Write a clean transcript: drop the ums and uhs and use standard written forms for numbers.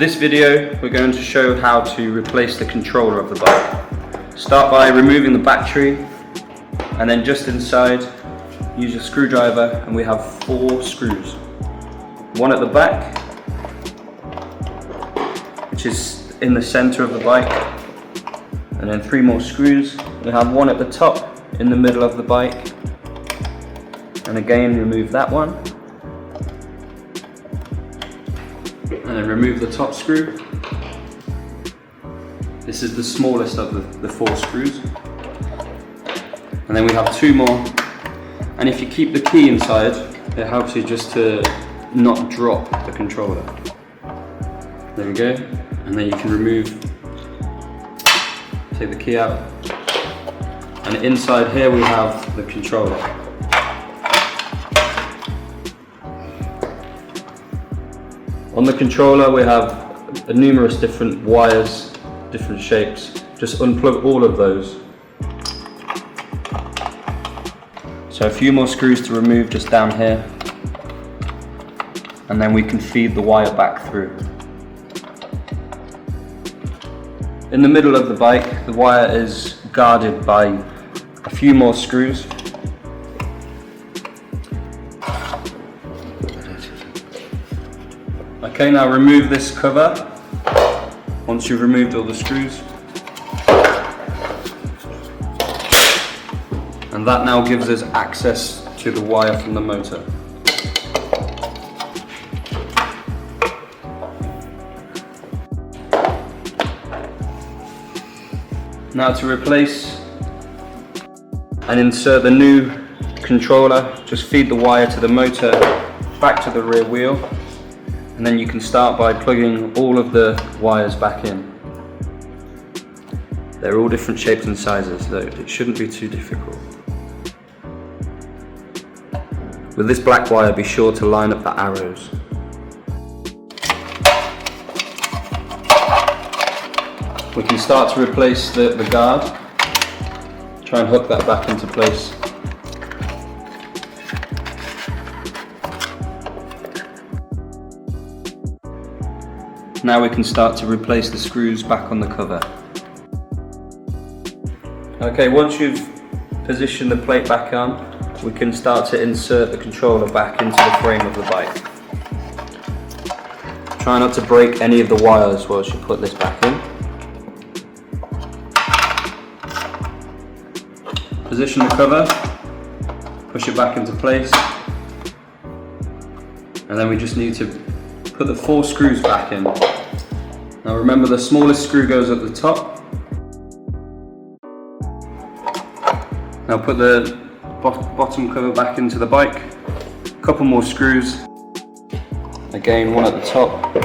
This video we're going to show how to replace the controller of the bike. Start by removing the battery, and then just inside use a screwdriver, and we have 4 screws. One at the back, which is in the center of the bike, and then 3 more screws. We have one at the top in the middle of the bike, and again remove that one, and then remove the top screw. This is the smallest of the 4 screws, and then we have 2 more, and if you keep the key inside it helps you just to not drop the controller. There we go, and then you can take the key out, and inside here we have the controller. On the controller we have numerous different wires, different shapes. Just unplug all of those. So a few more screws to remove just down here, and then we can feed the wire back through. In the middle of the bike, the wire is guarded by a few more screws. Okay, now remove this cover once you've removed all the screws. And that now gives us access to the wire from the motor. Now to replace and insert the new controller, just feed the wire to the motor back to the rear wheel, and then you can start by plugging all of the wires back in. They're all different shapes and sizes, so it shouldn't be too difficult. With this black wire, be sure to line up the arrows. We can start to replace the guard. Try and hook that back into place. Now we can start to replace the screws back on the cover. Okay, once you've positioned the plate back on, we can start to insert the controller back into the frame of the bike. Try not to break any of the wires whilst you put this back in. Position the cover, push it back into place, and then we just need to put the 4 screws back in. Now remember, the smallest screw goes at the top. Now put the bottom cover back into the bike, a couple more screws, again one at the top,